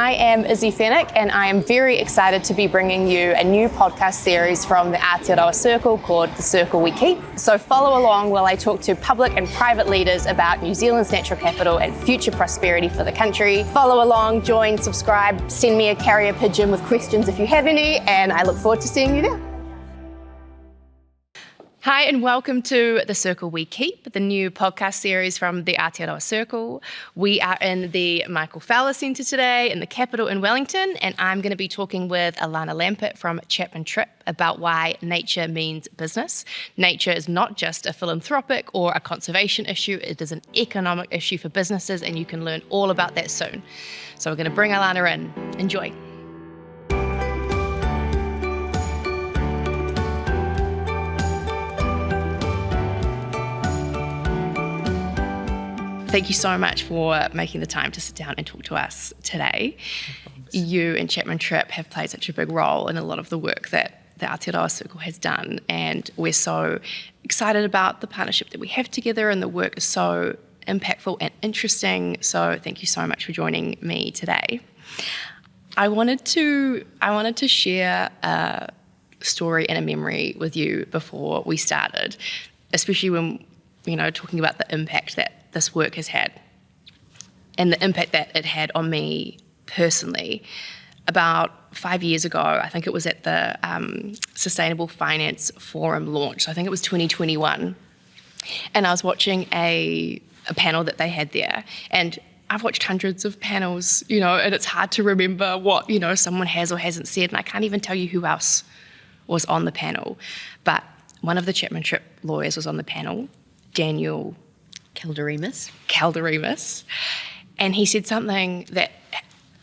I am Izzy Fenwick, and I am very excited to be bringing you a new podcast series from the Aotearoa Circle called The Circle We Keep. So follow along while I talk to public and private leaders about New Zealand's natural capital and future prosperity for the country. Follow along, join, subscribe, send me a carrier pigeon with questions if you have any, and I look forward to seeing you there. Hi, and welcome to The Circle We Keep, the new podcast series from the Aotearoa Circle. We are in the Michael Fowler Centre today in the capital in Wellington, and I'm going to be talking with Alana Lampitt from Chapman Tripp about why nature means business. Nature is not just a philanthropic or a conservation issue, it is an economic issue for businesses, and you can learn all about that soon. So we're going to bring Alana in. Enjoy. Thank you so much for making the time to sit down and talk to us today. You and Chapman Tripp have played such a big role in a lot of the work that the Aotearoa Circle has done, and we're so excited about the partnership that we have together, and the work is so impactful and interesting. So thank you so much for joining me today. I wanted to share a story and a memory with you before we started, especially when, talking about the impact that this work has had and the impact that it had on me personally. About 5 years ago, I think it was at the Sustainable Finance Forum launch. So I think it was 2021. And I was watching a panel that they had there. And I've watched hundreds of panels, and it's hard to remember what, someone has or hasn't said. And I can't even tell you who else was on the panel. But one of the Chapman Tripp lawyers was on the panel, Daniel Calderemus, and he said something that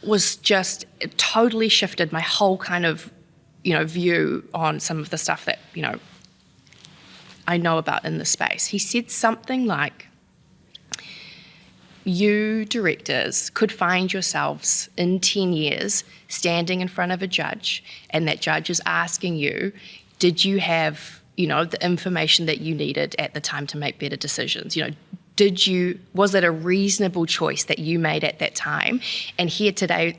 was just, it totally shifted my whole kind of, view on some of the stuff that, I know about in the space. He said something like, you directors could find yourselves in 10 years standing in front of a judge, and that judge is asking you, did you have, the information that you needed at the time to make better decisions? Was it a reasonable choice that you made at that time? And here today,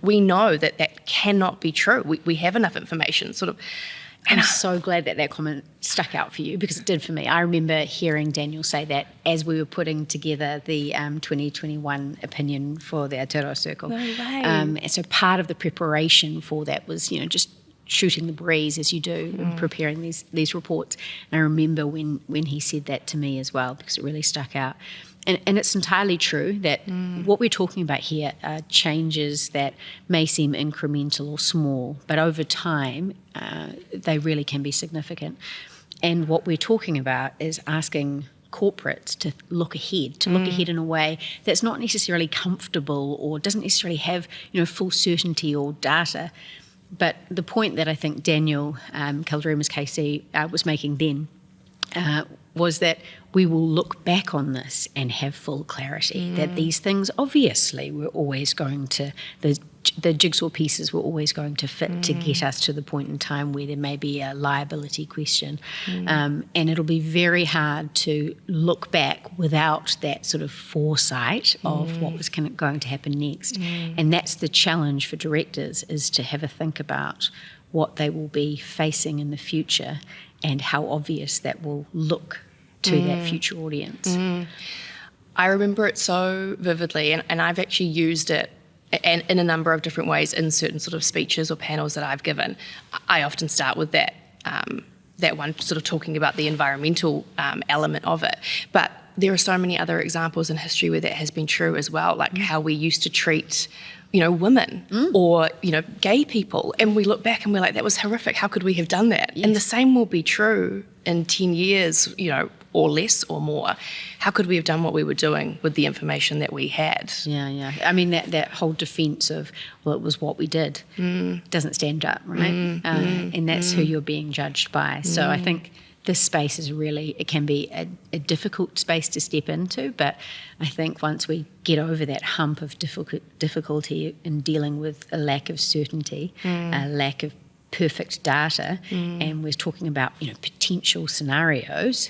we know that cannot be true. We have enough information, sort of. I'm so glad that comment stuck out for you, because it did for me. I remember hearing Daniel say that as we were putting together the 2021 opinion for the Aotearoa Circle. No way. And so part of the preparation for that was, just shooting the breeze as you do in preparing these reports. And I remember when he said that to me as well, because it really stuck out. And it's entirely true that what we're talking about here are changes that may seem incremental or small, but over time they really can be significant. And what we're talking about is asking corporates to look ahead in a way that's not necessarily comfortable or doesn't necessarily have full certainty or data. But the point that I think Daniel Calderemus KC was making then was that we will look back on this and have full clarity that these things obviously were always going to, the jigsaw pieces were always going to fit to get us to the point in time where there may be a liability question. And it'll be very hard to look back without that sort of foresight of what was going to happen next. And that's the challenge for directors, is to have a think about what they will be facing in the future and how obvious that will look to that future audience. I remember it so vividly, and I've actually used it in a number of different ways in certain sort of speeches or panels that I've given. I often start with that one, sort of talking about the environmental element of it. But there are so many other examples in history where that has been true as well, like how we used to treat women or, gay people. And we look back and we're like, that was horrific. How could we have done that? Yes. And the same will be true in 10 years, or less or more. How could we have done what we were doing with the information that we had? Yeah. I mean, that whole defence of, well, it was what we did, doesn't stand up, right? And that's who you're being judged by. So I think this space is really, it can be a difficult space to step into, but I think once we get over that hump of difficulty in dealing with a lack of certainty, a lack of perfect data, and we're talking about potential scenarios,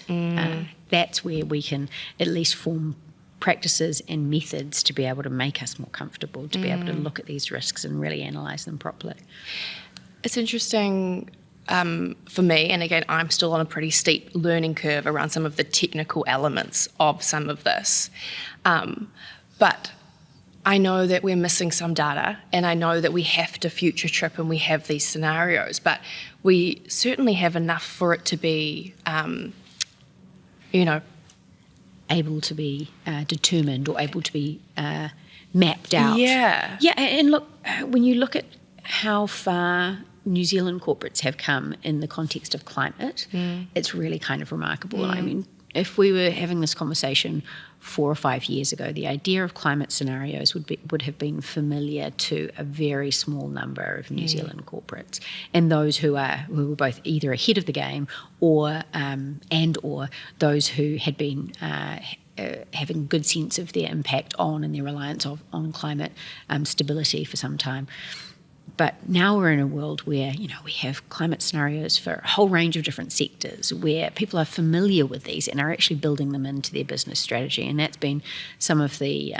that's where we can at least form practices and methods to be able to make us more comfortable, to be able to look at these risks and really analyse them properly. It's interesting for me, and again, I'm still on a pretty steep learning curve around some of the technical elements of some of this. But I know that we're missing some data, and I know that we have to future trip and we have these scenarios, but we certainly have enough for it to be, able to be determined or able to be mapped out. Yeah. Yeah, and look, when you look at how far New Zealand corporates have come in the context of climate, it's really kind of remarkable. I mean, if we were having this conversation 4 or 5 years ago, the idea of climate scenarios would have been familiar to a very small number of New Zealand corporates, and those who were both either ahead of the game or those who had been having good sense of their impact on and their reliance on climate stability for some time. But now we're in a world where, we have climate scenarios for a whole range of different sectors, where people are familiar with these and are actually building them into their business strategy. And that's been some of the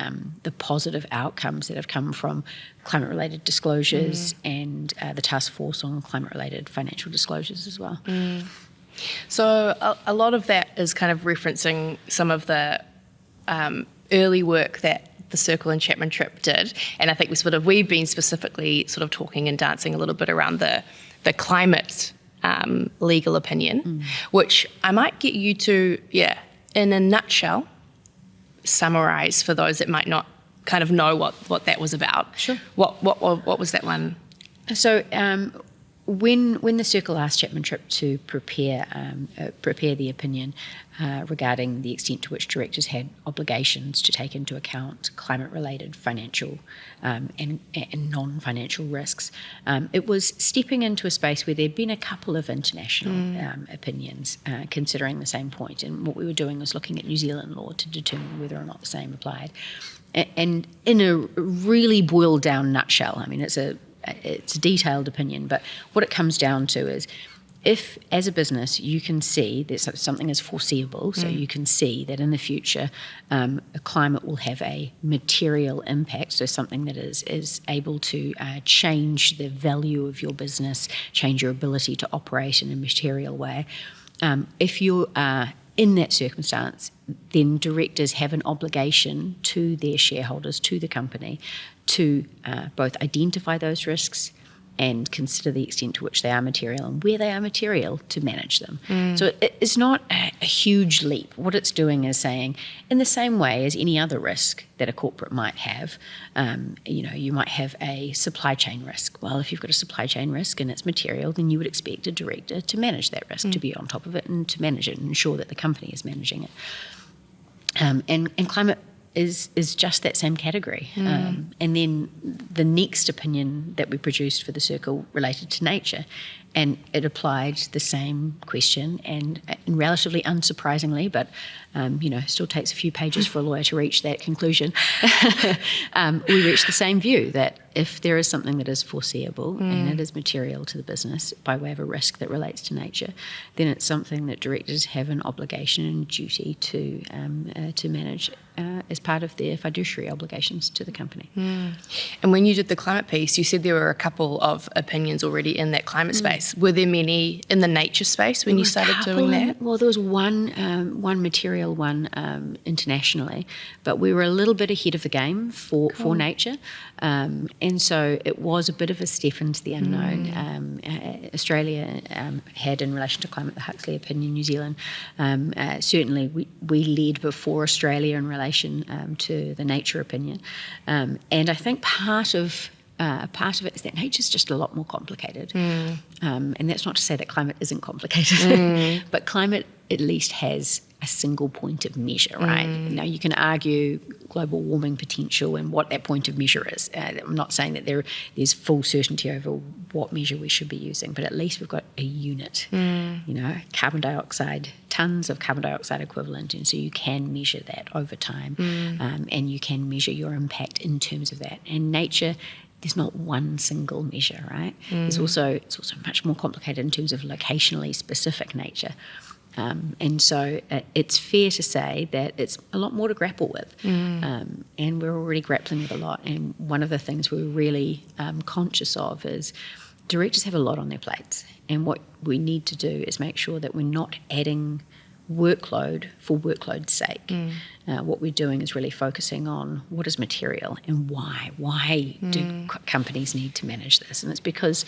positive outcomes that have come from climate-related disclosures and the Task Force on Climate-Related Financial Disclosures as well. So a lot of that is kind of referencing some of the early work that the Circle and Chapman Tripp did, and I think we've been specifically sort of talking and dancing a little bit around the climate legal opinion, which I might get you to, in a nutshell, summarise for those that might not kind of know what that was about. Sure. What was that one? So when the Circle asked Chapman Tripp to prepare the opinion regarding the extent to which directors had obligations to take into account climate-related financial and non-financial risks, it was stepping into a space where there'd been a couple of international opinions considering the same point, and what we were doing was looking at New Zealand law to determine whether or not the same applied. And in a really boiled down nutshell, I mean, it's a detailed opinion, but what it comes down to is, if as a business you can see that something is foreseeable, so you can see that in the future a climate will have a material impact, so something that is able to change the value of your business, change your ability to operate in a material way, if you are in that circumstance, then directors have an obligation to their shareholders, to the company, to both identify those risks and consider the extent to which they are material and where they are material to manage them. So it's not a huge leap. What it's doing is saying, in the same way as any other risk that a corporate might have, you might have a supply chain risk. Well, if you've got a supply chain risk and it's material, then you would expect a director to manage that risk, to be on top of it and to manage it and ensure that the company is managing it. And climate is just that same category. And then the next opinion that we produced for the Circle related to nature, and it applied the same question, and relatively unsurprisingly, but still takes a few pages for a lawyer to reach that conclusion, we reached the same view, that if there is something that is foreseeable and it is material to the business by way of a risk that relates to nature, then it's something that directors have an obligation and duty to manage as part of their fiduciary obligations to the company. And when you did the climate piece, you said there were a couple of opinions already in that climate space. Were there many in the nature space when you started doing that? Well, there was one material one internationally, but we were a little bit ahead of the game for nature. And so it was a bit of a step into the unknown. Australia had, in relation to climate, the Huxley opinion. New Zealand, certainly we led before Australia in relation to the nature opinion. And I think part of it is that nature's just a lot more complicated. And that's not to say that climate isn't complicated, but climate at least has a single point of measure, right? Now, you can argue global warming potential and what that point of measure is. I'm not saying that there's full certainty over what measure we should be using, but at least we've got a unit, carbon dioxide, tons of carbon dioxide equivalent, and so you can measure that over time, and you can measure your impact in terms of that. And nature, there's not one single measure, right? It's also much more complicated in terms of locationally specific nature. And so it's fair to say that it's a lot more to grapple with. And we're already grappling with a lot. And one of the things we're really conscious of is directors have a lot on their plates. And what we need to do is make sure that we're not adding workload for workload's sake. What we're doing is really focusing on what is material and why. Why do companies need to manage this? And it's because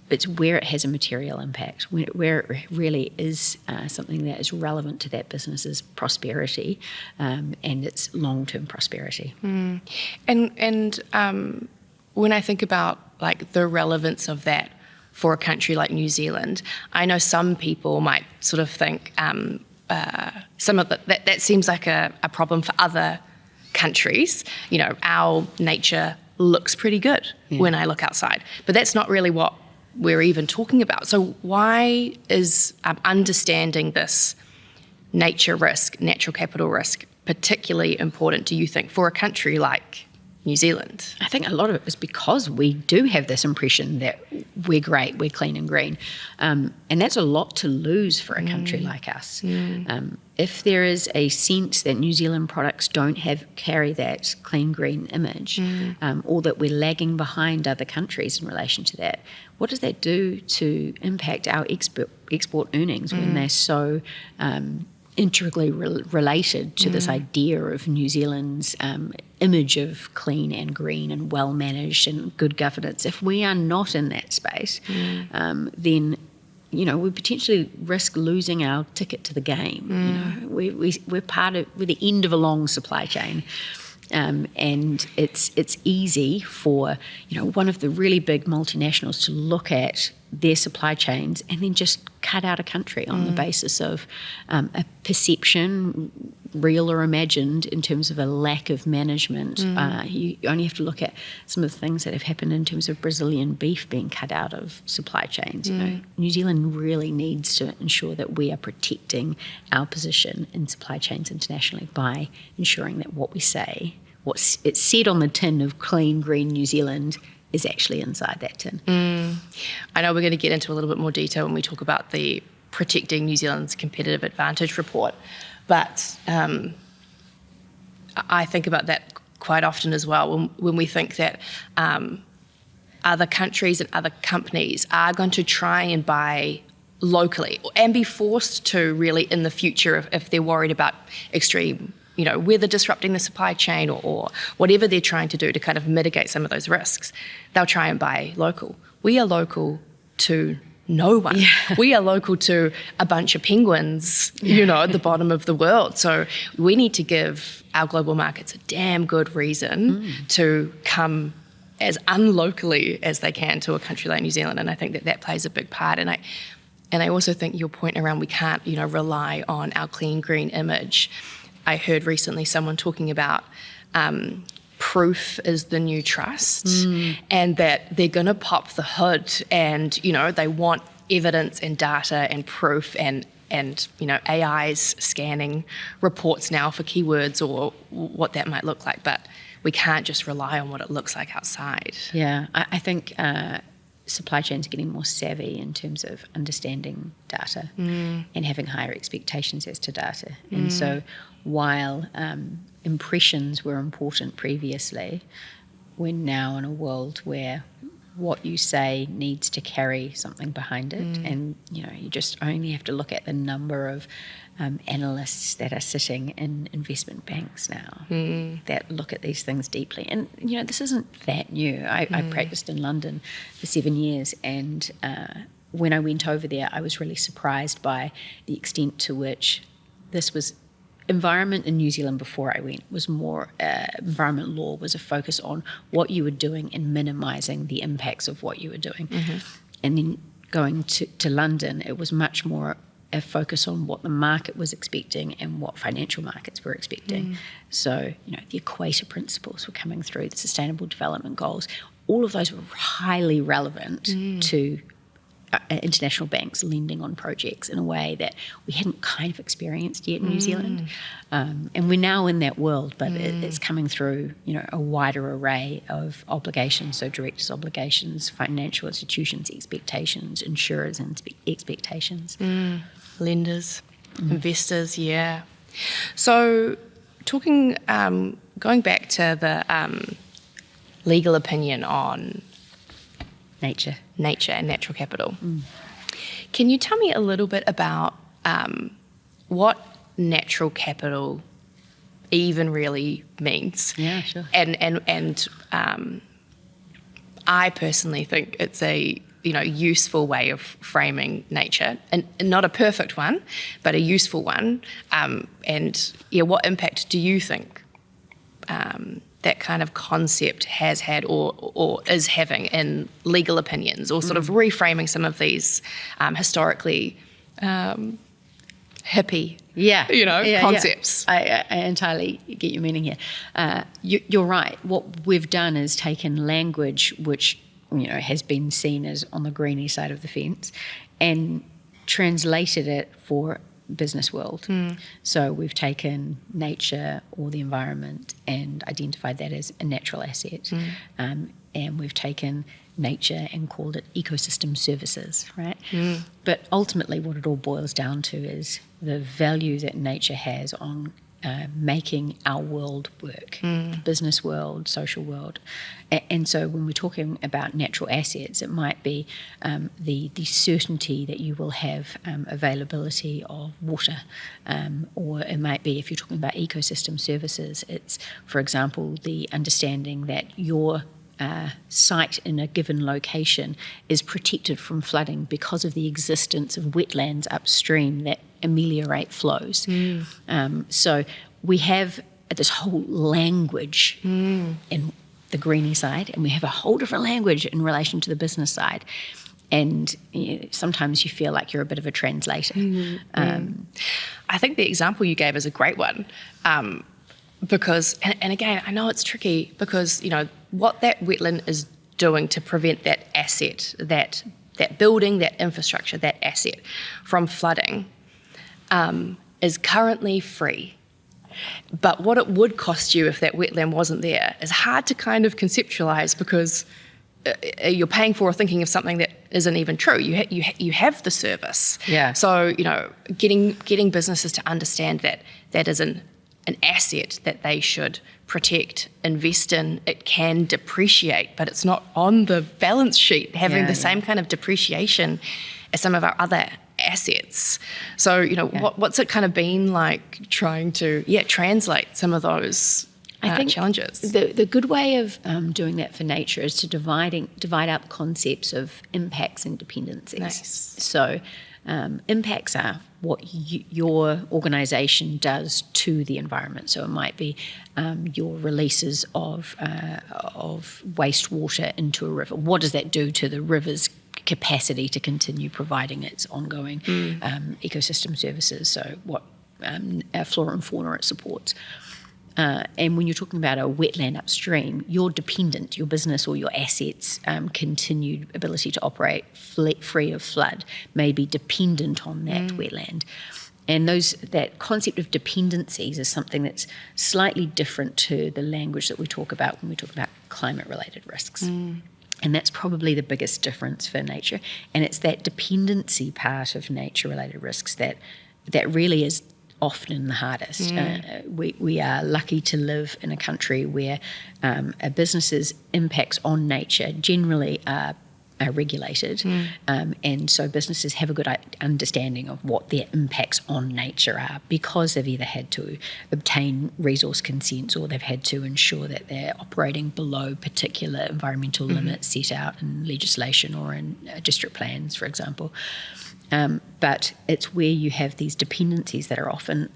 it's where it has a material impact, where it really is something that is relevant to that business's prosperity and its long-term prosperity. And when I think about like the relevance of that for a country like New Zealand, I know some people might sort of think some of that seems like a problem for other countries. You know, our nature looks pretty good when I look outside, but that's not really what we're even talking about. So why is understanding this nature risk, natural capital risk, particularly important, do you think, for a country like New Zealand? I think a lot of it is because we do have this impression that we're great, we're clean and green. And that's a lot to lose for a country like us. If there is a sense that New Zealand products don't carry that clean, green image, or that we're lagging behind other countries in relation to that, what does that do to impact our export earnings when they're so integrally related to this idea of New Zealand's image of clean and green and well managed and good governance? If we are not in that space, then we potentially risk losing our ticket to the game. We're the end of a long supply chain. And it's easy for one of the really big multinationals to look at their supply chains and then just cut out a country on the basis of a perception, real or imagined, in terms of a lack of management. You only have to look at some of the things that have happened in terms of Brazilian beef being cut out of supply chains. New Zealand really needs to ensure that we are protecting our position in supply chains internationally by ensuring that what we say, what's it's said on the tin of clean, green New Zealand, is actually inside that tin. I know we're going to get into a little bit more detail when we talk about the Protecting New Zealand's Competitive Advantage report, but I think about that quite often as well when we think that other countries and other companies are going to try and buy locally and be forced to really in the future if they're worried about extreme weather disrupting the supply chain or whatever they're trying to do to kind of mitigate some of those risks, they'll try and buy local. We are local to no one. We are local to a bunch of penguins, at the bottom of the world. So we need to give our global markets a damn good reason to come as unlocally as they can to a country like New Zealand. And I think that plays a big part. And I also think your point around we can't, rely on our clean, green image. I heard recently someone talking about proof is the new trust and that they're going to pop the hood and, they want evidence and data and proof and AI's scanning reports now for keywords or what that might look like. But we can't just rely on what it looks like outside. Yeah, I think supply chains are getting more savvy in terms of understanding data and having higher expectations as to data. And so while impressions were important previously, we're now in a world where what you say needs to carry something behind it. And, you just only have to look at the number of analysts that are sitting in investment banks now that look at these things deeply. And, this isn't that new. I practiced in London for 7 years, and when I went over there, I was really surprised by the extent to which this was environment in New Zealand before I went was more environment law was a focus on what you were doing and minimising the impacts of what you were doing. And then going to London, it was much more a focus on what the market was expecting and what financial markets were expecting. So, the Equator Principles were coming through, the Sustainable Development Goals. All of those were highly relevant to international banks lending on projects in a way that we hadn't kind of experienced yet in New Zealand. And we're now in that world, but it's coming through, a wider array of obligations, so directors' obligations, financial institutions' expectations, insurers' expectations. Lenders. Investors, yeah. So going back to the legal opinion on nature and natural capital, can you tell me a little bit about what natural capital even really means? Yeah, sure. And I personally think it's a useful way of framing nature, and not a perfect one, but a useful one. What impact do you think that kind of concept has had or is having in legal opinions, or sort of reframing some of these historically hippie concepts? I entirely get your meaning here. You're right. What we've done is taken language which has been seen as on the greeny side of the fence and translated it for business world. So we've taken nature or the environment and identified that as a natural asset, and we've taken nature and called it ecosystem services, right? But ultimately what it all boils down to is the value that nature has on making our world work, the business world, social world. And so when we're talking about natural assets, it might be the certainty that you will have availability of water, or it might be, if you're talking about ecosystem services, it's, for example, the understanding that your site in a given location is protected from flooding because of the existence of wetlands upstream that ameliorate flows. So we have this whole language in the greeny side, and we have a whole different language in relation to the business side. And sometimes you feel like you're a bit of a translator. I think the example you gave is a great one. Because, and again, I know it's tricky because, what that wetland is doing to prevent that asset, that building, that infrastructure, that asset from flooding is currently free. But what it would cost you if that wetland wasn't there is hard to kind of conceptualize, because you're paying for or thinking of something that isn't even true. You have the service. Yeah. So, getting businesses to understand that is an asset that they should protect, invest in. It can depreciate, but it's not on the balance sheet having the same kind of depreciation as some of our other assets. So, what's it kind of been like trying to translate some of those I think challenges? The good way of doing that for nature is to divide up concepts of impacts and dependencies. Nice. So impacts are what your organisation does to the environment. So it might be your releases of wastewater into a river. What does that do to the river's capacity to continue providing its ongoing ecosystem services? So what flora and fauna it supports. And when you're talking about a wetland upstream, you're dependent, your business or your assets' continued ability to operate free of flood may be dependent on that wetland. And that concept of dependencies is something that's slightly different to the language that we talk about when we talk about climate-related risks. And that's probably the biggest difference for nature. And it's that dependency part of nature-related risks that really is often the hardest. We are lucky to live in a country where a business's impacts on nature generally are regulated, and so businesses have a good understanding of what their impacts on nature are, because they've either had to obtain resource consents or they've had to ensure that they're operating below particular environmental limits set out in legislation or in district plans, for example. But it's where you have these dependencies that are often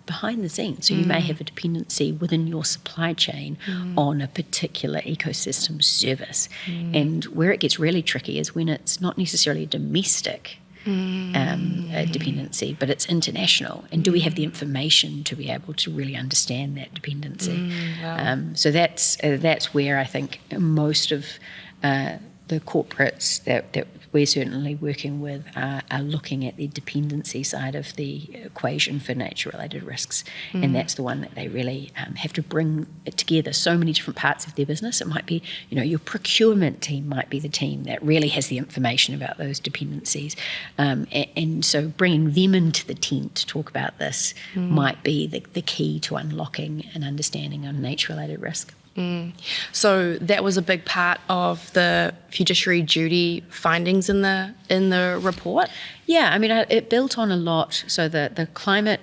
behind the scenes. So you may have a dependency within your supply chain on a particular ecosystem service. And where it gets really tricky is when it's not necessarily a domestic dependency, but it's international. And do we have the information to be able to really understand that dependency? Wow. So that's where I think most of the corporates that we're certainly working with are looking at the dependency side of the equation for nature-related risks, and that's the one that they really have to bring it together. So many different parts of their business. It might be, your procurement team might be the team that really has the information about those dependencies, and so bringing them into the tent to talk about this might be the key to unlocking an understanding of nature-related risk. So that was a big part of the fiduciary duty findings in the report. Yeah, I mean, it built on a lot. So the climate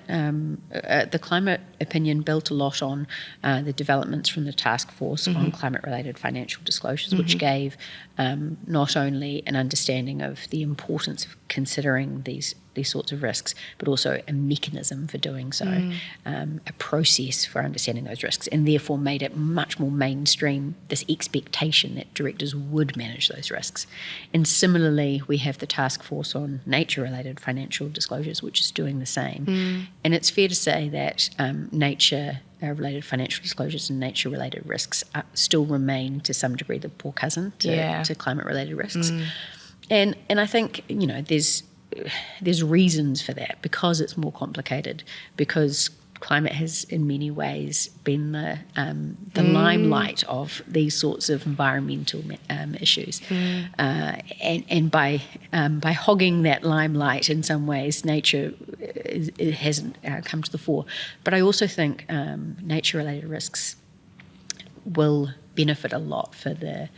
opinion built a lot on the developments from the task force on climate-related financial disclosures, which gave not only an understanding of the importance of considering these sorts of risks, but also a mechanism for doing so, a process for understanding those risks, and therefore made it much more mainstream, this expectation that directors would manage those risks. And similarly, we have the task force on nature-related financial disclosures, which is doing the same. And it's fair to say that nature-related financial disclosures and nature-related risks still remain, to some degree, the poor cousin to climate-related risks. And I think, there's reasons for that, because it's more complicated, because climate has in many ways been the limelight of these sorts of environmental issues, and by hogging that limelight, in some ways nature it hasn't come to the fore. But I also think nature-related risks will benefit a lot for the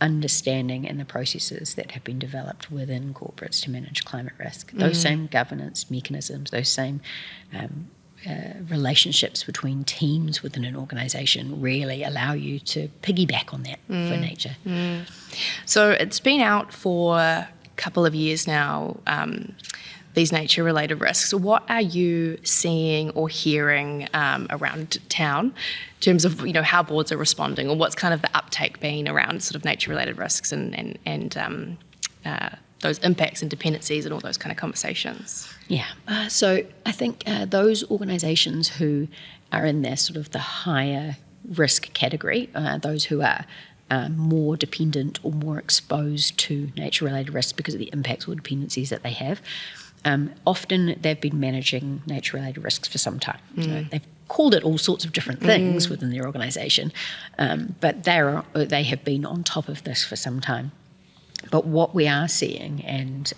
understanding and the processes that have been developed within corporates to manage climate risk. Those same governance mechanisms, those same relationships between teams within an organisation really allow you to piggyback on that for nature. So it's been out for a couple of years now, these nature-related risks. What are you seeing or hearing around town in terms of how boards are responding, or what's kind of the uptake been around sort of nature-related risks and those impacts and dependencies and all those kind of conversations? Yeah, so I think those organisations who are in their sort of the higher risk category, those who are more dependent or more exposed to nature-related risks because of the impacts or dependencies that they have, often they've been managing nature-related risks for some time. They've called it all sorts of different things within their organisation, but they have been on top of this for some time. But what we are seeing, and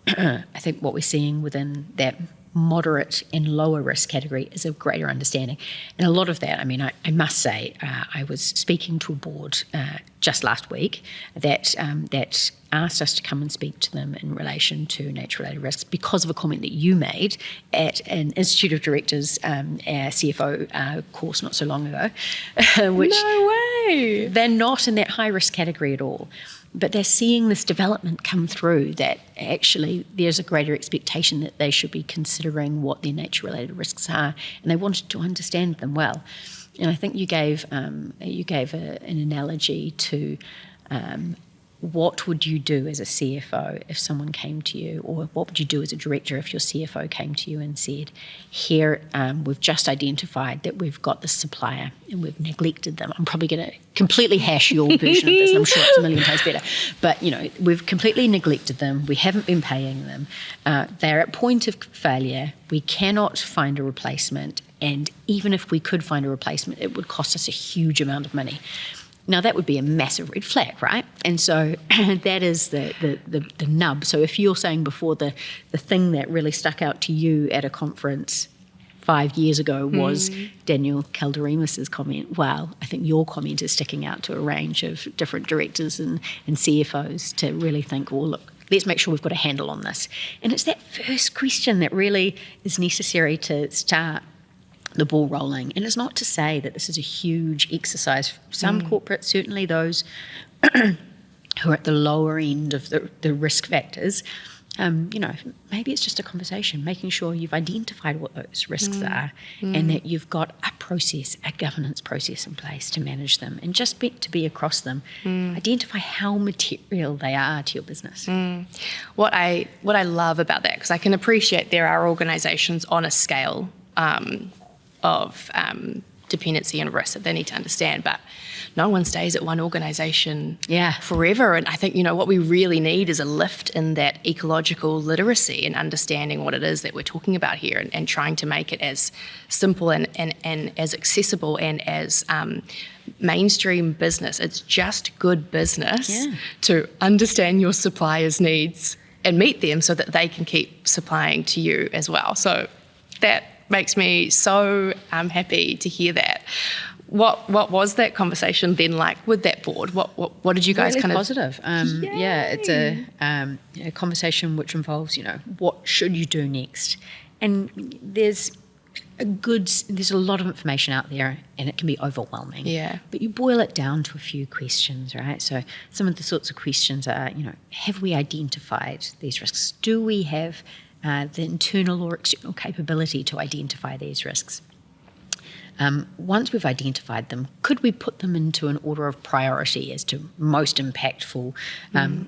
I think what we're seeing within that moderate and lower risk category, is a greater understanding. And a lot of that, I mean, I must say, I was speaking to a board just last week that asked us to come and speak to them in relation to nature-related risks because of a comment that you made at an Institute of Directors CFO course not so long ago. Which no way! They're not in that high-risk category at all. But they're seeing this development come through, that actually there's a greater expectation that they should be considering what their nature-related risks are, and they wanted to understand them well. And I think you gave an analogy to what would you do as a CFO if someone came to you, or what would you do as a director if your CFO came to you and said, here, we've just identified that we've got this supplier and we've neglected them. I'm probably going to completely hash your version of this, and I'm sure it's a million times better. But, we've completely neglected them. We haven't been paying them. They're at point of failure. We cannot find a replacement. And even if we could find a replacement, it would cost us a huge amount of money. Now, that would be a massive red flag, right? And so that is the nub. So if you're saying before the thing that really stuck out to you at a conference 5 years ago was Daniel Calderemus's comment, well, I think your comment is sticking out to a range of different directors and CFOs to really think, well, look, let's make sure we've got a handle on this. And it's that first question that really is necessary to start the ball rolling. And it's not to say that this is a huge exercise. Some corporates, certainly those who are at the lower end of the risk factors, maybe it's just a conversation, making sure you've identified what those risks are and that you've got a process, a governance process in place to manage them, and just to be across them, identify how material they are to your business. What I love about that, because I can appreciate there are organisations on a scale of dependency and risk that they need to understand. But no one stays at one organisation forever. And I think, what we really need is a lift in that ecological literacy and understanding what it is that we're talking about here, and trying to make it as simple and as accessible and as mainstream business. It's just good business to understand your suppliers' needs and meet them so that they can keep supplying to you as well. So that makes me so happy to hear that. What was that conversation then like with that board? What did you guys really kind of... positive. It's a conversation which involves, what should you do next? And there's a lot of information out there, and it can be overwhelming. Yeah. But you boil it down to a few questions, right? So some of the sorts of questions are, have we identified these risks? Do we have the internal or external capability to identify these risks? Once we've identified them, could we put them into an order of priority as to most impactful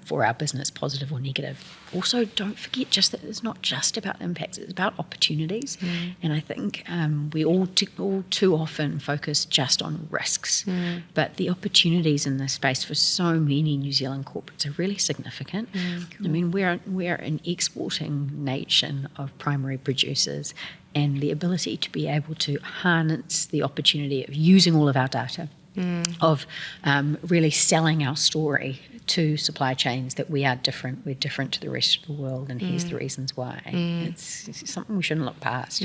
for our business, positive or negative? Also, don't forget just that it's not just about impacts, it's about opportunities. And I think we all too often focus just on risks, but the opportunities in this space for so many New Zealand corporates are really significant. I mean, we're an exporting nation of primary producers, and the ability to be able to harness the opportunity of using all of our data, of really selling our story to supply chains that we are different, we're different to the rest of the world, and here's the reasons why. It's something we shouldn't look past.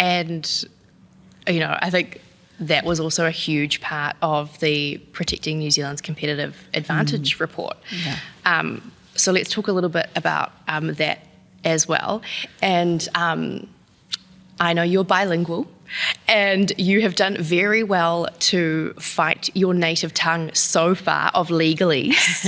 And, I think that was also a huge part of the Protecting New Zealand's Competitive Advantage report. So let's talk a little bit about that as well. And I know you're bilingual, and you have done very well to fight your native tongue so far of legalese.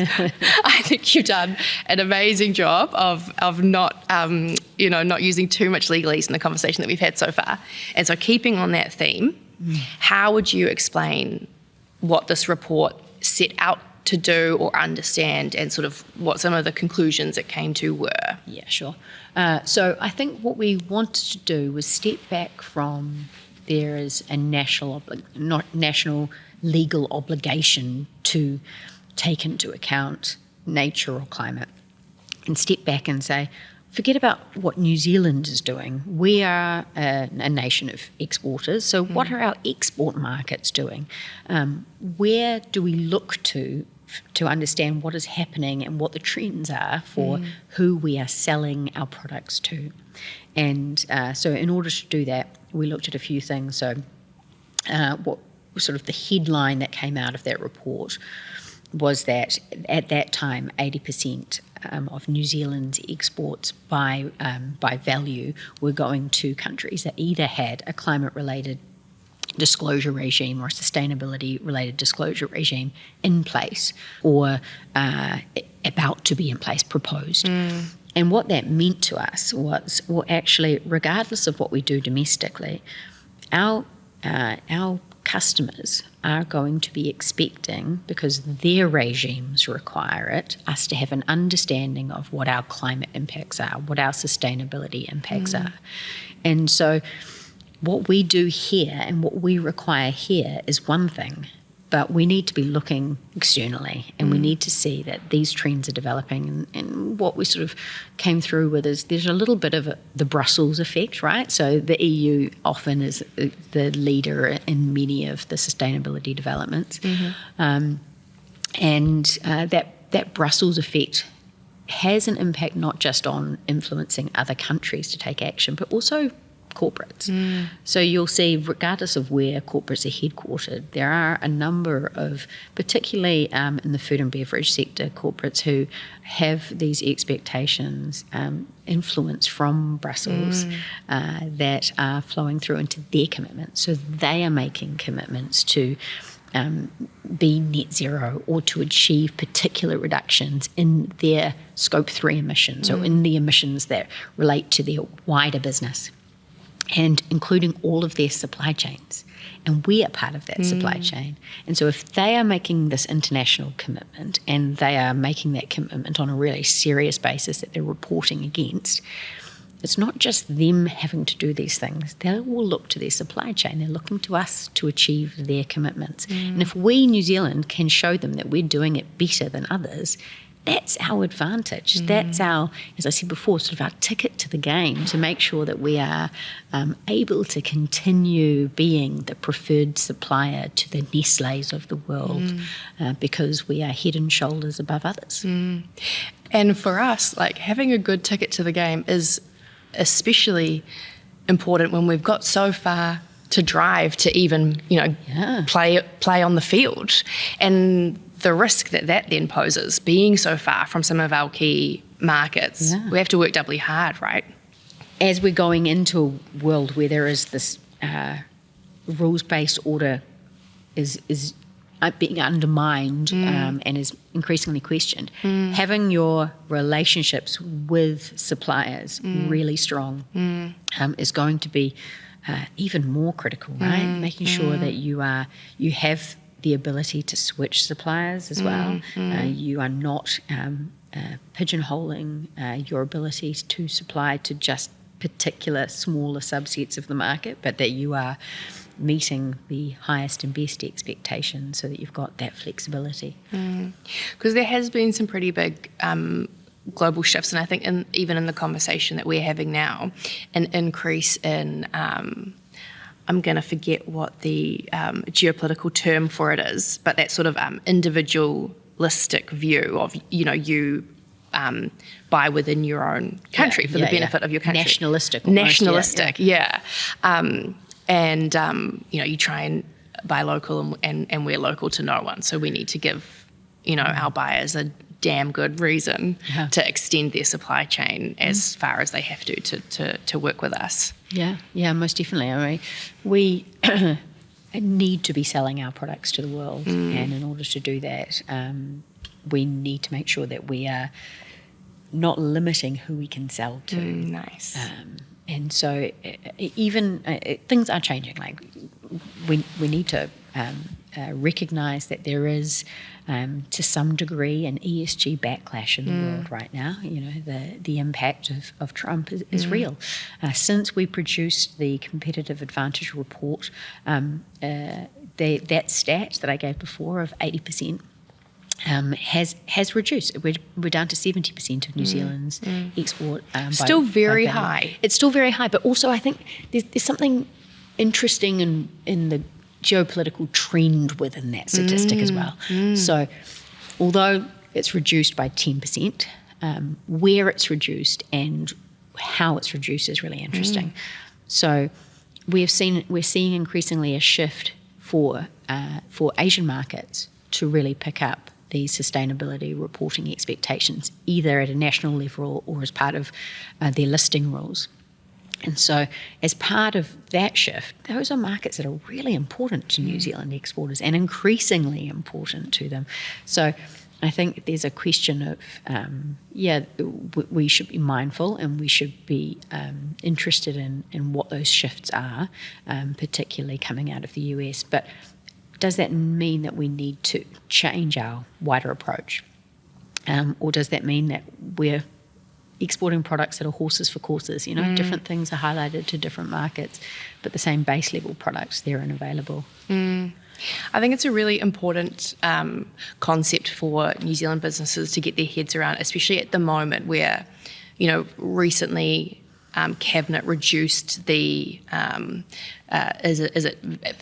I think you've done an amazing job of not not using too much legalese in the conversation that we've had so far. And so, keeping on that theme, how would you explain what this report set out to do or understand, and sort of what some of the conclusions it came to were? Yeah, sure. So I think what we wanted to do was step back from there is a national legal obligation to take into account nature or climate, and step back and say, forget about what New Zealand is doing. We are a nation of exporters, so what are our export markets doing? Where do we look to understand what is happening and what the trends are for who we are selling our products to? And so in order to do that, we looked at a few things. So what sort of the headline that came out of that report was that at that time 80% of New Zealand's exports by value were going to countries that either had a climate-related disclosure regime or a sustainability-related disclosure regime in place, or about to be in place, proposed. And what that meant to us was, well, actually, regardless of what we do domestically, our customers are going to be expecting, because their regimes require it, us to have an understanding of what our climate impacts are, what our sustainability impacts are. And so what we do here and what we require here is one thing, but we need to be looking externally, and we need to see that these trends are developing. And what we sort of came through with is there's a little bit of the Brussels effect, right? So the EU often is the leader in many of the sustainability developments. And that Brussels effect has an impact not just on influencing other countries to take action, but also corporates. So you'll see, regardless of where corporates are headquartered, there are a number of, particularly in the food and beverage sector, corporates who have these expectations, influence from Brussels that are flowing through into their commitments. So they are making commitments to be net zero, or to achieve particular reductions in their Scope 3 emissions, or in the emissions that relate to their wider business, and including all of their supply chains. And we are part of that supply chain. And so if they are making this international commitment, and they are making that commitment on a really serious basis that they're reporting against, it's not just them having to do these things. They will look to their supply chain. They're looking to us to achieve their commitments. And if we, New Zealand, can show them that we're doing it better than others, that's our advantage. That's our, as I said before, sort of our ticket to the game to make sure that we are able to continue being the preferred supplier to the Nestlés of the world because we are head and shoulders above others. And for us, like, having a good ticket to the game is especially important when we've got so far to drive to even, play on the field. And the risk that then poses, being so far from some of our key markets, we have to work doubly hard, right? As we're going into a world where there is this rules-based order is being undermined and is increasingly questioned, having your relationships with suppliers really strong is going to be even more critical, right? Making sure that you have the ability to switch suppliers as well. You are not pigeonholing your abilities to supply to just particular smaller subsets of the market, but that you are meeting the highest and best expectations so that you've got that flexibility. Because there has been some pretty big global shifts, and I think even in the conversation that we're having now, an increase in I'm going to forget what the geopolitical term for it is, but that sort of individualistic view of, you buy within your own country for the benefit of your country. Nationalistic. Nationalistic, And, you try and buy local and we're local to no one. So we need to give, our buyers a damn good reason to extend their supply chain as far as they have to work with us. Yeah, most definitely. I mean, we need to be selling our products to the world, and in order to do that, we need to make sure that we are not limiting who we can sell to. Nice. And so even things are changing. Like we need to recognise that there is, to some degree, an ESG backlash in the world right now. The impact of Trump is real. Since we produced the Competitive Advantage report, that stat that I gave before of 80%. Has reduced. We're down to 70% of New Zealand's export. Still very high. It's still very high, but also I think there's something interesting in the geopolitical trend within that statistic as well. So although it's reduced by 10%, where it's reduced and how it's reduced is really interesting. So we're seeing increasingly a shift for Asian markets to really pick up these sustainability reporting expectations, either at a national level or as part of their listing rules. And so as part of that shift, those are markets that are really important to New Zealand exporters and increasingly important to them. So I think there's a question of, we should be mindful and we should be interested in what those shifts are, particularly coming out of the US. But does that mean that we need to change our wider approach? Or does that mean that we're exporting products that are horses for courses? Different things are highlighted to different markets, but the same base level products there and available. I think it's a really important concept for New Zealand businesses to get their heads around, especially at the moment where, recently Cabinet reduced the is it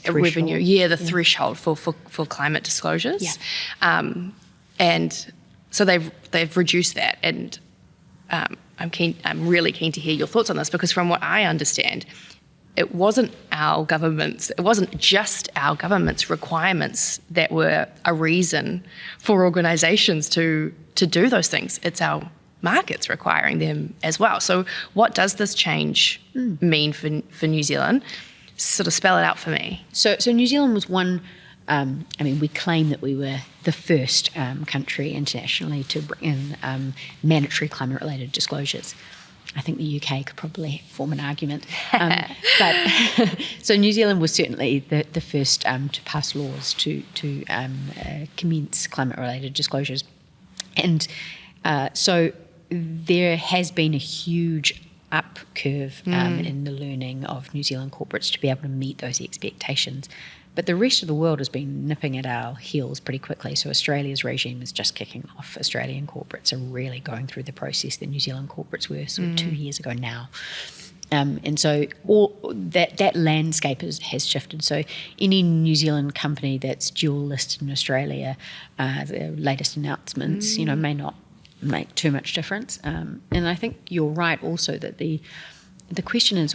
revenue? Yeah, the threshold for climate disclosures, and so they've reduced that. And I'm really keen to hear your thoughts on this, because from what I understand, it wasn't just our government's requirements that were a reason for organisations to do those things. It's our markets requiring them as well. So what does this change mean for New Zealand? Sort of spell it out for me. So New Zealand was one, we claim that we were the first country internationally to bring in mandatory climate-related disclosures. I think the UK could probably form an argument. But so New Zealand was certainly the first to pass laws to commence climate-related disclosures. And so there has been a huge up curve in the learning of New Zealand corporates to be able to meet those expectations. But the rest of the world has been nipping at our heels pretty quickly. So Australia's regime is just kicking off. Australian corporates are really going through the process that New Zealand corporates were sort of 2 years ago now. And so all that landscape has shifted. So any New Zealand company that's dual listed in Australia, the latest announcements, may not make too much difference. And I think you're right also that the question is,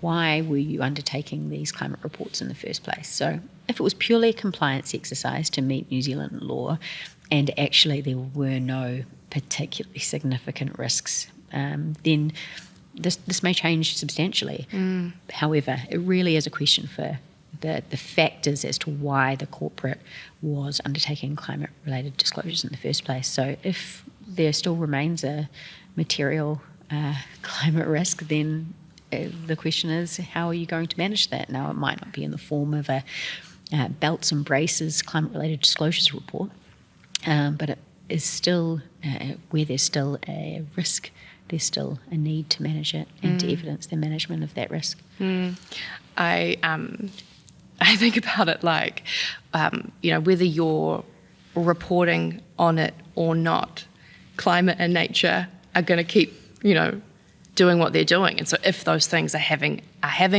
why were you undertaking these climate reports in the first place? So if it was purely a compliance exercise to meet New Zealand law, and actually there were no particularly significant risks, then this may change substantially. However, it really is a question for the factors as to why the corporate was undertaking climate-related disclosures in the first place. So if there still remains a material climate risk, then the question is, how are you going to manage that? Now, it might not be in the form of a belts and braces climate-related disclosures report, but it is still, where there's still a risk, there's still a need to manage it and to evidence the management of that risk. I think about it like, whether you're reporting on it or not, climate and nature are going to keep, doing what they're doing. And so if those things are having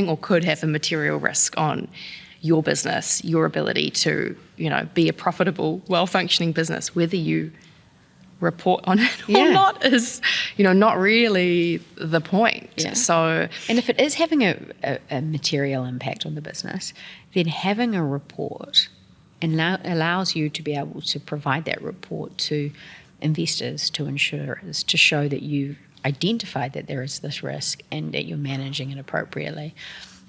or could have a material risk on your business, your ability to, be a profitable, well-functioning business, whether you report on it or not is, not really the point. Yeah. So, and if it is having a material impact on the business, then having a report allows you to be able to provide that report to investors, to insurers, to show that you've identified that there is this risk and that you're managing it appropriately.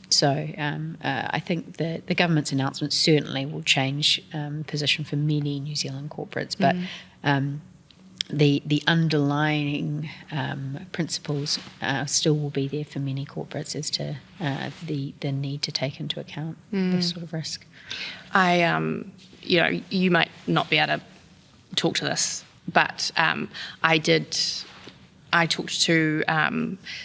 So I think the government's announcement certainly will change position for many New Zealand corporates, but the underlying principles still will be there for many corporates as to the need to take into account this sort of risk. You might not be able to talk to this, but I talked to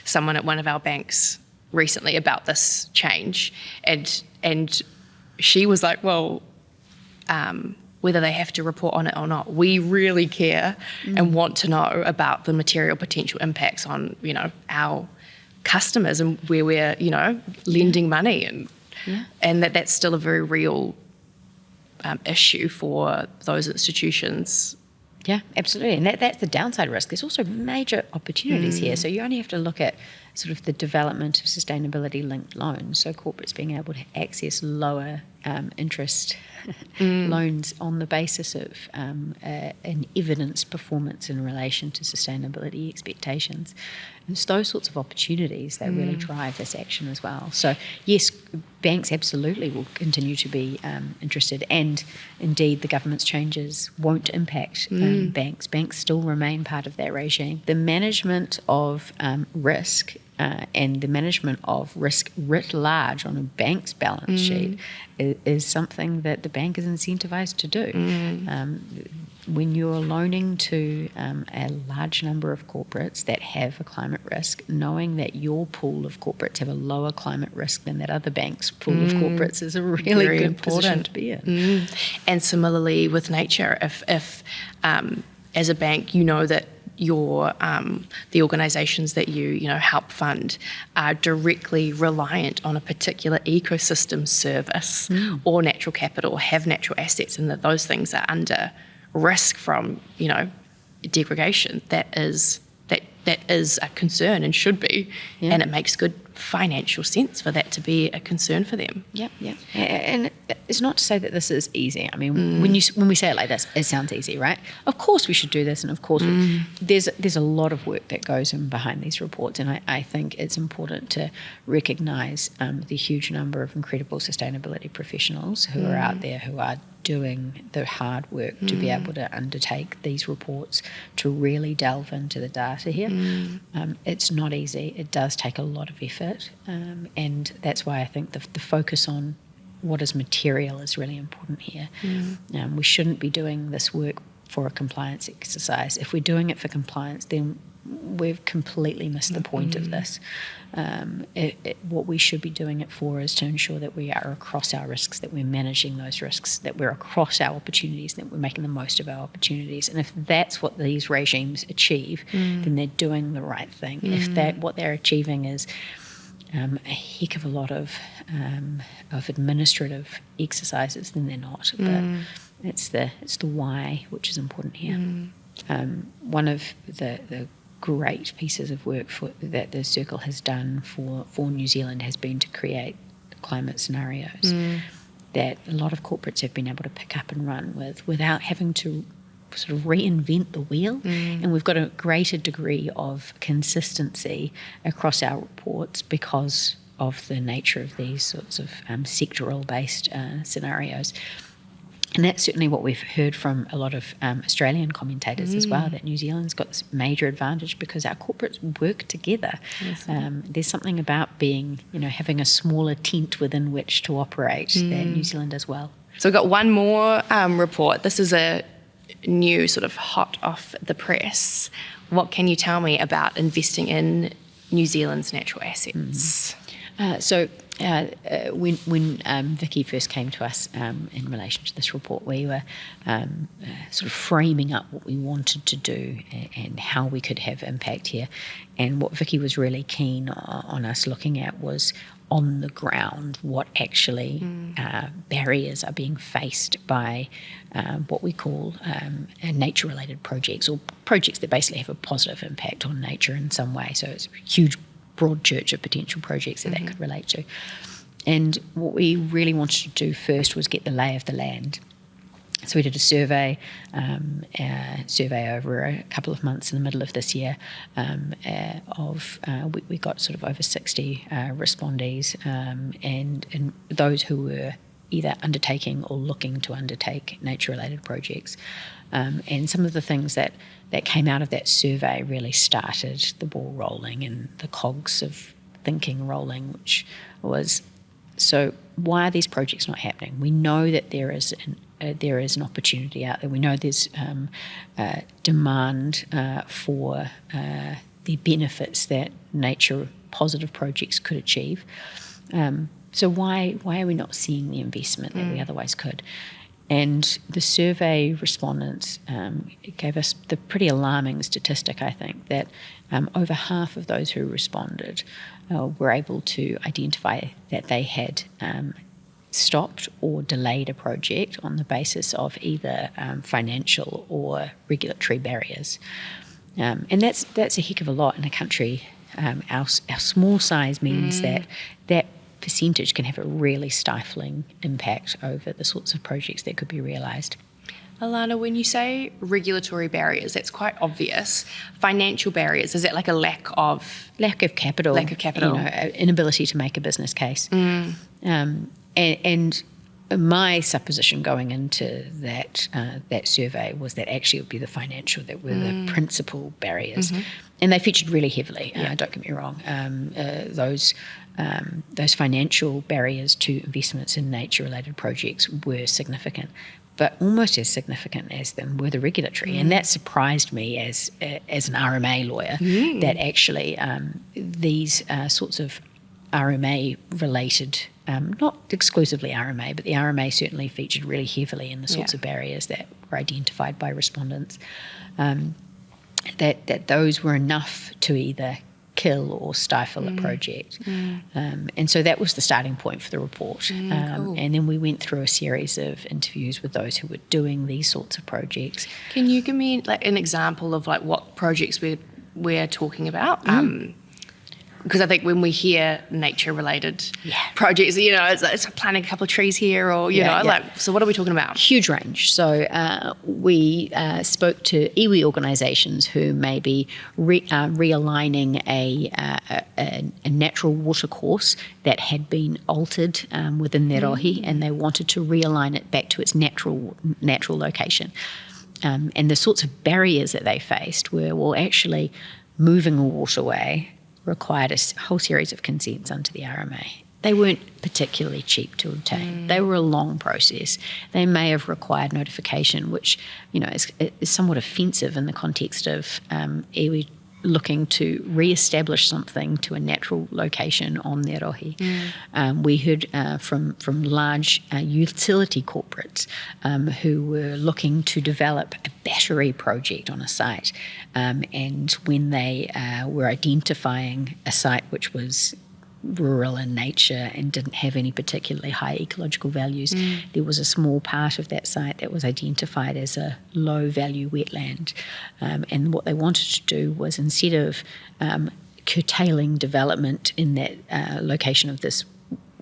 someone at one of our banks recently about this change, and she was like, well, whether they have to report on it or not, we really care and want to know about the material potential impacts on, our customers and where we're, lending money, and that's still a very real issue for those institutions. Yeah, absolutely. And that's the downside risk. There's also major opportunities here. So you only have to look at sort of the development of sustainability-linked loans, so corporates being able to access lower interest loans on the basis of an evidenced performance in relation to sustainability expectations. And it's those sorts of opportunities that really drive this action as well. So yes, banks absolutely will continue to be interested, and indeed the government's changes won't impact banks. Banks still remain part of that regime. The management of risk and the management of risk writ large on a bank's balance sheet is something that the bank is incentivized to do. When you're loaning to a large number of corporates that have a climate risk, knowing that your pool of corporates have a lower climate risk than that other bank's pool of corporates is a really Very good important position to be in. And similarly with nature, if as a bank you know that your the organisations that you help fund are directly reliant on a particular ecosystem service or natural capital, or have natural assets, and that those things are under risk from degradation, that is a concern and should be, and it makes good financial sense for that to be a concern for them. Yeah. And it's not to say that this is easy. I mean, when we say it like this, it sounds easy, right? Of course we should do this, and of course there's a lot of work that goes in behind these reports, and I think it's important to recognise the huge number of incredible sustainability professionals who are out there who are doing the hard work to be able to undertake these reports, to really delve into the data here. It's not easy. It does take a lot of effort, and that's why I think the focus on what is material is really important here. We shouldn't be doing this work for a compliance exercise. If we're doing it for compliance, then we've completely missed the point of this. What we should be doing it for is to ensure that we are across our risks, that we're managing those risks, that we're across our opportunities, that we're making the most of our opportunities. And if that's what these regimes achieve, then they're doing the right thing. If what they're achieving is a heck of a lot of administrative exercises, then they're not. But it's the why which is important here. One of the great pieces of work that the Circle has done for New Zealand has been to create climate scenarios that a lot of corporates have been able to pick up and run with without having to sort of reinvent the wheel. And we've got a greater degree of consistency across our reports because of the nature of these sorts of sectoral based scenarios. And that's certainly what we've heard from a lot of Australian commentators as well, that New Zealand's got this major advantage because our corporates work together. There's something about being, having a smaller tent within which to operate that New Zealand does well. So we've got one more report. This is a new sort of hot off the press. What can you tell me about investing in New Zealand's natural assets? When Vicky first came to us in relation to this report, we were sort of framing up what we wanted to do and how we could have impact here. And what Vicky was really keen on us looking at was on the ground what actually barriers are being faced by what we call nature-related projects, or projects that basically have a positive impact on nature in some way. So it's a huge broad church of potential projects that could relate to. And what we really wanted to do first was get the lay of the land. So we did a survey over a couple of months in the middle of this year we got sort of over 60 respondees and those who were either undertaking or looking to undertake nature-related projects. And some of the things that came out of that survey really started the ball rolling and the cogs of thinking rolling, which was, so why are these projects not happening? We know that there is an opportunity out there. We know there's demand for the benefits that nature-positive projects could achieve. So why are we not seeing the investment that we otherwise could? And the survey respondents gave us the pretty alarming statistic, I think, that over half of those who responded were able to identify that they had stopped or delayed a project on the basis of either financial or regulatory barriers. And that's a heck of a lot in a country. Our small size means that percentage can have a really stifling impact over the sorts of projects that could be realised. Alana, when you say regulatory barriers, that's quite obvious. Financial barriers, is that like a lack of capital? Lack of capital. Inability to make a business case. And my supposition going into that survey was that actually it would be the financial that were the principal barriers. And they featured really heavily, don't get me wrong. Those financial barriers to investments in nature-related projects were significant, but almost as significant as them were the regulatory. And that surprised me as an RMA lawyer, that actually these sorts of RMA-related, not exclusively RMA, but the RMA certainly featured really heavily in the sorts of barriers that were identified by respondents, that those were enough to either kill or stifle a project. And so that was the starting point for the report. Cool. And then we went through a series of interviews with those who were doing these sorts of projects. Can you give me an example of what projects we're talking about? Because I think when we hear nature-related projects, it's planting a couple of trees here, or so what are we talking about? Huge range. So we spoke to iwi organisations who may be realigning a natural watercourse that had been altered within their rohi, and they wanted to realign it back to its natural location. And the sorts of barriers that they faced were, actually moving a waterway required a whole series of consents under the RMA. They weren't particularly cheap to obtain. They were a long process. They may have required notification, which is somewhat offensive in the context of iwi looking to re-establish something to a natural location on their rohe. We heard from large utility corporates who were looking to develop a battery project on a site, and when they were identifying a site which was rural in nature and didn't have any particularly high ecological values, there was a small part of that site that was identified as a low value wetland, and what they wanted to do was, instead of curtailing development in that location of this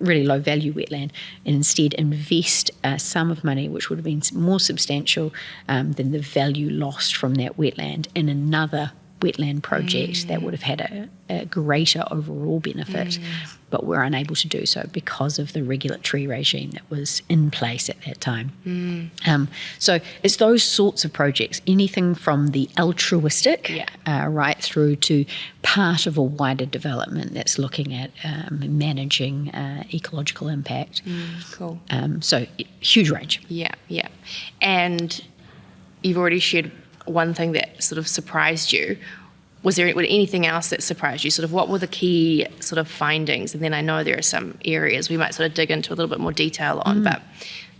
really low value wetland, and instead invest a sum of money which would have been more substantial than the value lost from that wetland in another wetland project that would have had a greater overall benefit, but were unable to do so because of the regulatory regime that was in place at that time. So it's those sorts of projects, anything from the altruistic right through to part of a wider development that's looking at managing ecological impact. Cool. So huge range. Yeah. And you've already shared one thing that sort of surprised you. Was there anything else that surprised you? Sort of what were the key sort of findings? And then I know there are some areas we might sort of dig into a little bit more detail on, but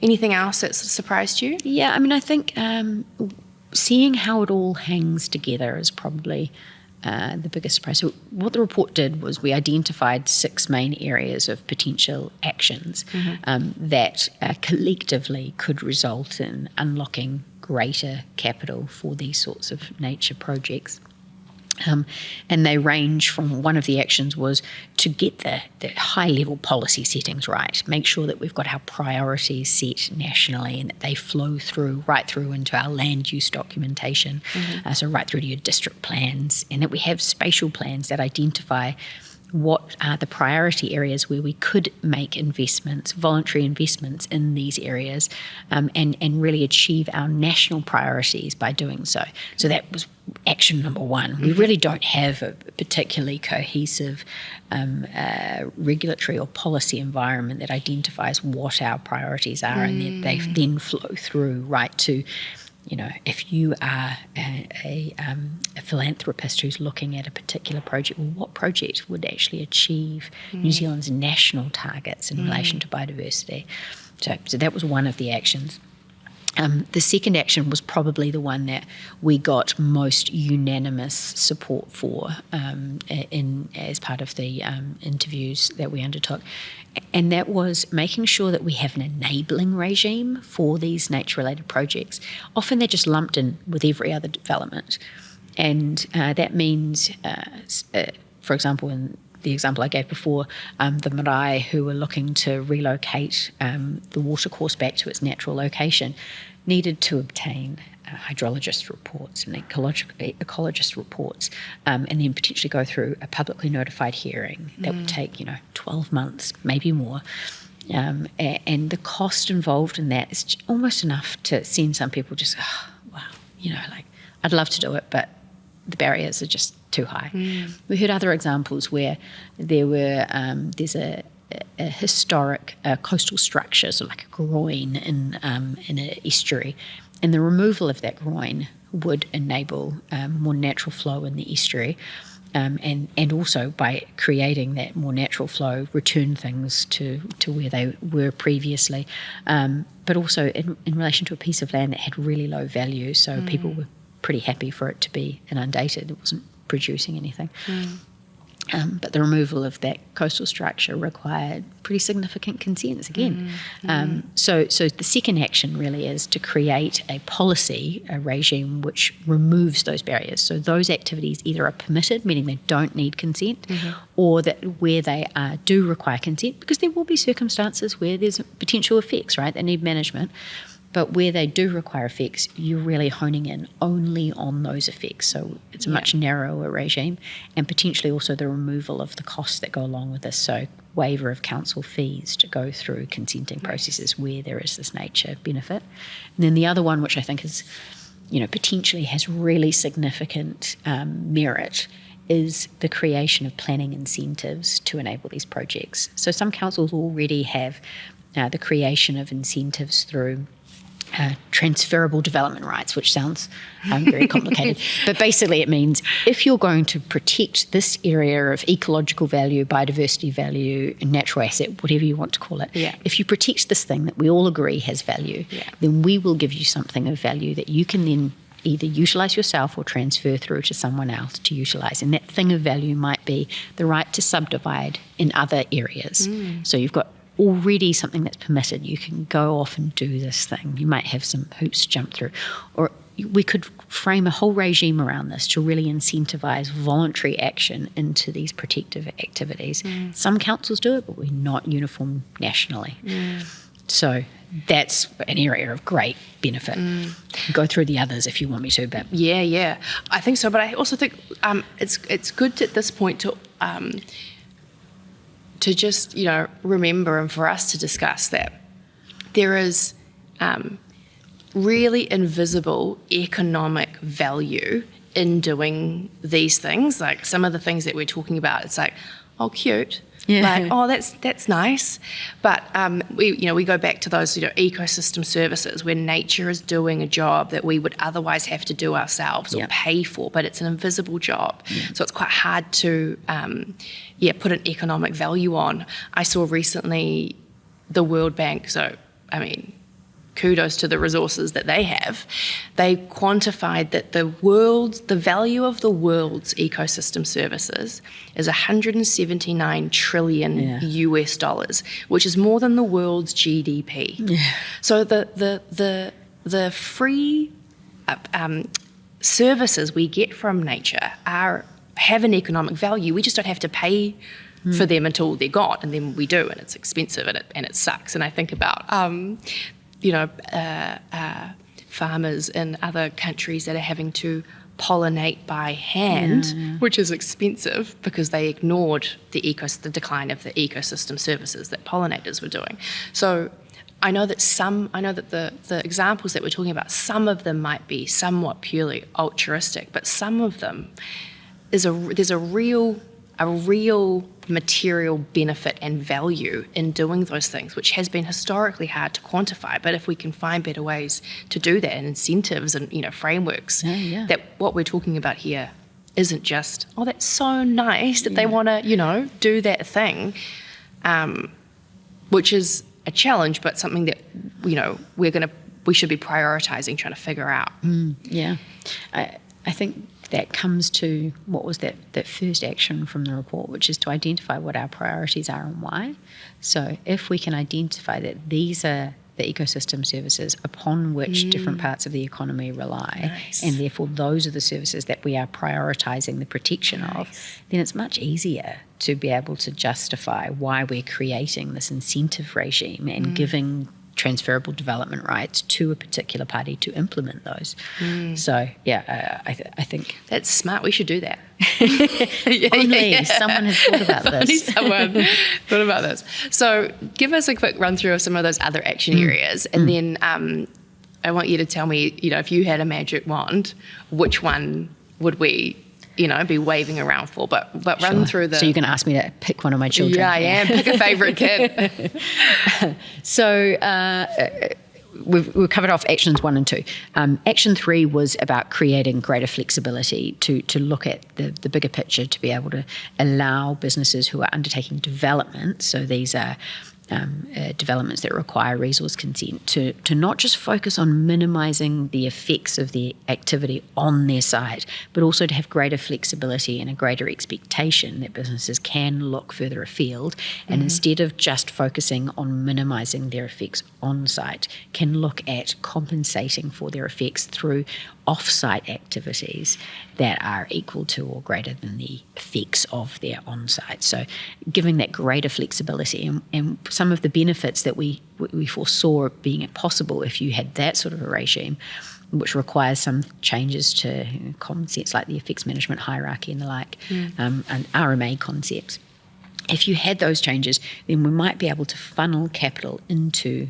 anything else that surprised you? Yeah, I mean, I think seeing how it all hangs together is probably the biggest surprise. So what the report did was we identified 6 main areas of potential actions that collectively could result in unlocking greater capital for these sorts of nature projects. And they range from, one of the actions was to get the high-level policy settings right, make sure that we've got our priorities set nationally and that they flow right through into our land use documentation, so right through to your district plans, and that we have spatial plans that identify what are the priority areas where we could make investments, voluntary investments in these areas, and really achieve our national priorities by doing so. So that was action number 1. We really don't have a particularly cohesive regulatory or policy environment that identifies what our priorities are, and that they then flow through right to, you know, if you are a philanthropist who's looking at a particular project, well, what project would actually achieve New Zealand's national targets in relation to biodiversity? So that was one of the actions. The second action was probably the one that we got most unanimous support for as part of the interviews that we undertook, and that was making sure that we have an enabling regime for these nature-related projects. Often they're just lumped in with every other development, and that means, for example, in the example I gave before, the marae who were looking to relocate the watercourse back to its natural location needed to obtain hydrologist reports and ecologist reports, and then potentially go through a publicly notified hearing that would take 12 months, maybe more. And the cost involved in that is almost enough to send some people just, wow, I'd love to do it, but the barriers are just too high. We heard other examples where there's a historic coastal structure, so like a groin in an estuary, and the removal of that groin would enable more natural flow in the estuary, and also by creating that more natural flow, return things to where they were previously, but also in relation to a piece of land that had really low value, so people were pretty happy for it to be inundated. It wasn't producing anything. But the removal of that coastal structure required pretty significant consents again. So the second action really is to create a policy, a regime which removes those barriers. So those activities either are permitted, meaning they don't need consent, or that where they do require consent, because there will be circumstances where there's potential effects, right, that need management. But where they do require effects, you're really honing in only on those effects. So it's a much narrower regime, and potentially also the removal of the costs that go along with this. So waiver of council fees to go through consenting processes where there is this nature benefit. And then the other one, which I think is, potentially has really significant merit, is the creation of planning incentives to enable these projects. So some councils already have the creation of incentives through transferable development rights, which sounds very complicated. But basically it means if you're going to protect this area of ecological value, biodiversity value, natural asset, whatever you want to call it, if you protect this thing that we all agree has value, then we will give you something of value that you can then either utilise yourself or transfer through to someone else to utilise. And that thing of value might be the right to subdivide in other areas. So you've got already something that's permitted. You can go off and do this thing. You might have some hoops to jump through. Or we could frame a whole regime around this to really incentivise voluntary action into these protective activities. Some councils do it, but we're not uniform nationally. So that's an area of great benefit. Go through the others if you want me to, but yeah, I think so. But I also think it's good at this point to just remember, and for us to discuss that there is really invisible economic value in doing these things. Like some of the things that we're talking about, it's like, oh, cute. Like, oh, that's nice. But we go back to those ecosystem services where nature is doing a job that we would otherwise have to do ourselves or pay for, but it's an invisible job. So it's quite hard to put an economic value on. I saw recently the World Bank, so I mean, kudos to the resources that they have. They quantified that the value of the world's ecosystem services is $179 trillion US dollars, which is more than the world's GDP. So the free services we get from nature have an economic value. We just don't have to pay for them until they're gone, and then we do, and it's expensive and it sucks. And I think about farmers in other countries that are having to pollinate by hand, which is expensive because they ignored the decline of the ecosystem services that pollinators were doing. So I know that the examples that we're talking about, some of them might be somewhat purely altruistic, but some of them there's a real material benefit and value in doing those things, which has been historically hard to quantify. But if we can find better ways to do that, and incentives and frameworks, that what we're talking about here isn't just, oh, that's so nice that they want to do that thing, which is a challenge, but something that we should be prioritising, trying to figure out. I think that comes to what was that first action from the report, which is to identify what our priorities are and why. So if we can identify that these are the ecosystem services upon which different parts of the economy rely, and therefore those are the services that we are prioritising the protection of, then it's much easier to be able to justify why we're creating this incentive regime and giving transferable development rights to a particular party to implement those. So, I think... That's smart. We should do that. Someone has thought about this. Someone thought about this. So give us a quick run through of some of those other action areas, and then I want you to tell me, if you had a magic wand, which one would we be waving around for, but run through the... So you're going to ask me to pick one of my children? Yeah, I am. Pick a favourite kid. So we've covered off actions 1 and 2. Action 3 was about creating greater flexibility to look at the bigger picture, to be able to allow businesses who are undertaking development, so these are developments that require resource consent, to not just focus on minimising the effects of the activity on their site, but also to have greater flexibility and a greater expectation that businesses can look further afield, and instead of just focusing on minimising their effects on site, can look at compensating for their effects through off-site activities that are equal to or greater than the effects of their on-site. So giving that greater flexibility, and some of the benefits that we foresaw being possible if you had that sort of a regime, which requires some changes to common sense like the effects management hierarchy and the like, and RMA concepts. If you had those changes, then we might be able to funnel capital into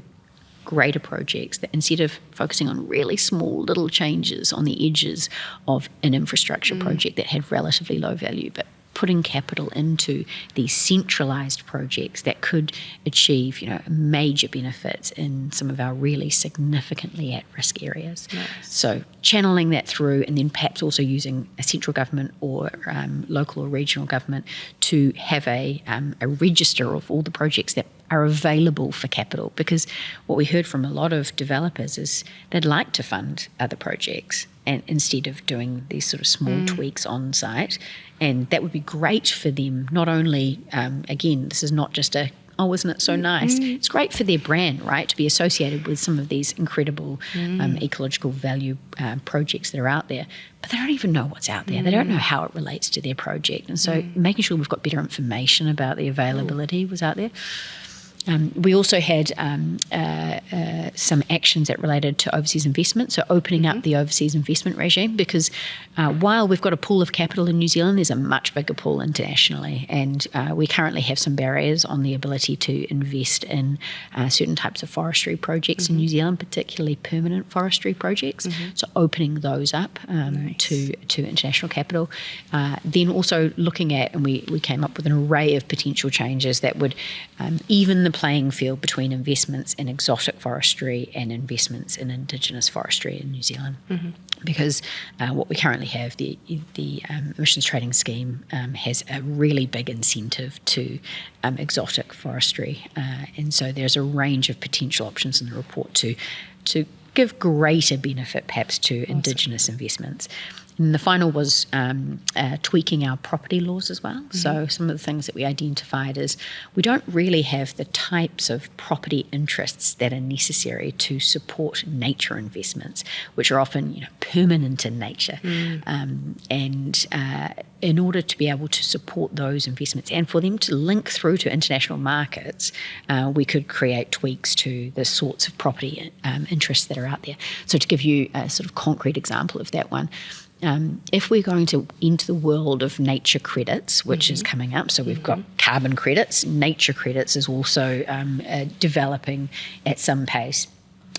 greater projects that, instead of focusing on really small little changes on the edges of an infrastructure project that had relatively low value, but putting capital into these centralised projects that could achieve, major benefits in some of our really significantly at-risk areas. Nice. So channeling that through, and then perhaps also using a central government or local or regional government to have a register of all the projects that are available for capital, because what we heard from a lot of developers is they'd like to fund other projects and instead of doing these sort of small tweaks on site, and that would be great for them. Not only, again, this is not just isn't it so nice? It's great for their brand, right, to be associated with some of these incredible ecological value projects that are out there, but they don't even know what's out there. They don't know how it relates to their project, and so making sure we've got better information about the availability was out there. We also had some actions that related to overseas investment, so opening up the overseas investment regime, because while we've got a pool of capital in New Zealand, there's a much bigger pool internationally, and we currently have some barriers on the ability to invest in certain types of forestry projects in New Zealand, particularly permanent forestry projects, so opening those up to international capital. Then also looking at, and we came up with an array of potential changes that would even the playing field between investments in exotic forestry and investments in Indigenous forestry in New Zealand. Because what we currently have, the emissions trading scheme has a really big incentive to exotic forestry, and so there's a range of potential options in the report to give greater benefit perhaps to Indigenous investments. And the final was tweaking our property laws as well. So some of the things that we identified is we don't really have the types of property interests that are necessary to support nature investments, which are often permanent in nature. And in order to be able to support those investments and for them to link through to international markets, we could create tweaks to the sorts of property interests that are out there. So to give you a sort of concrete example of that one, if we're going to enter the world of nature credits, which is coming up, so we've got carbon credits, nature credits is also developing at some pace.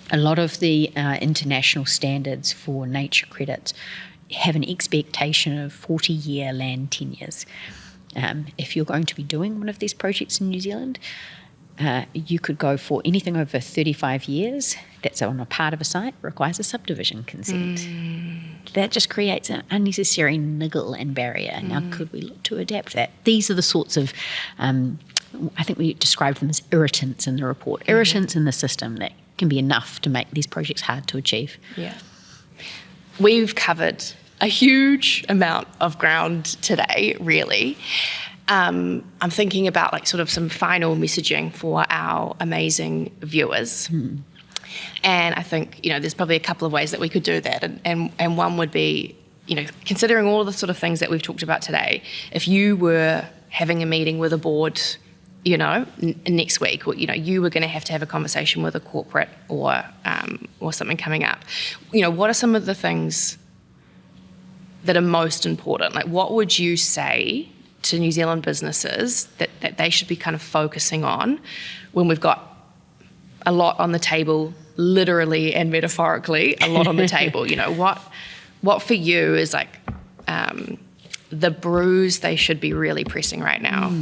A lot of the international standards for nature credits have an expectation of 40-year land tenures. If you're going to be doing one of these projects in New Zealand, you could go for anything over 35 years that's on a part of a site requires a subdivision consent. That just creates an unnecessary niggle and barrier. Now, could we look to adapt that? These are the sorts of, I think we described them as irritants in the report, irritants in the system that can be enough to make these projects hard to achieve. Yeah. We've covered a huge amount of ground today, really. I'm thinking about sort of some final messaging for our amazing viewers. And I think, there's probably a couple of ways that we could do that. And one would be, considering all the sort of things that we've talked about today, if you were having a meeting with a board, next week, or, you were going to have a conversation with a corporate or something coming up, what are some of the things that are most important? Like, what would you say to New Zealand businesses that they should be kind of focusing on when we've got a lot on the table, literally and metaphorically, a lot on the table? What for you is the bruise they should be really pressing right now?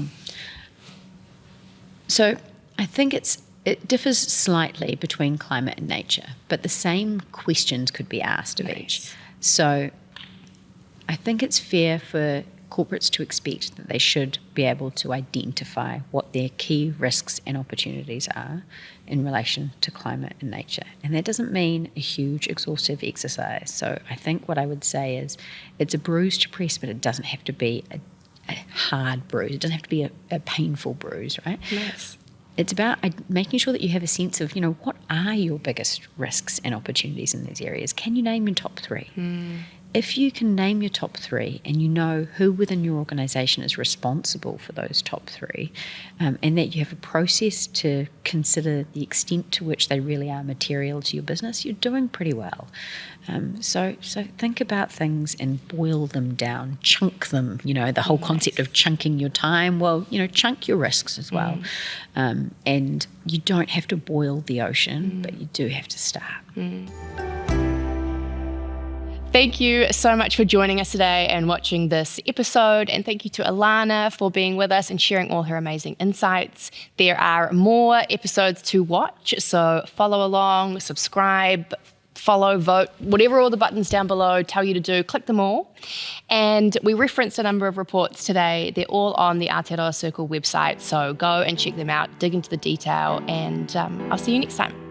So I think it differs slightly between climate and nature, but the same questions could be asked of each. So I think it's fair for corporates to expect that they should be able to identify what their key risks and opportunities are in relation to climate and nature. And that doesn't mean a huge exhaustive exercise. So I think what I would say is it's a bruise to press, but it doesn't have to be a hard bruise. It doesn't have to be a painful bruise, right? Yes. It's about making sure that you have a sense of, what are your biggest risks and opportunities in these areas? Can you name your top three? If you can name your top three and you know who within your organisation is responsible for those top three, and that you have a process to consider the extent to which they really are material to your business, you're doing pretty well. So think about things and boil them down, chunk them, the whole concept of chunking your time. Well, chunk your risks as well. And you don't have to boil the ocean, but you do have to start. Thank you so much for joining us today and watching this episode. And thank you to Alana for being with us and sharing all her amazing insights. There are more episodes to watch, so follow along, subscribe, follow, vote, whatever all the buttons down below tell you to do, click them all. And we referenced a number of reports today. They're all on the Aotearoa Circle website, so go and check them out, dig into the detail, and I'll see you next time.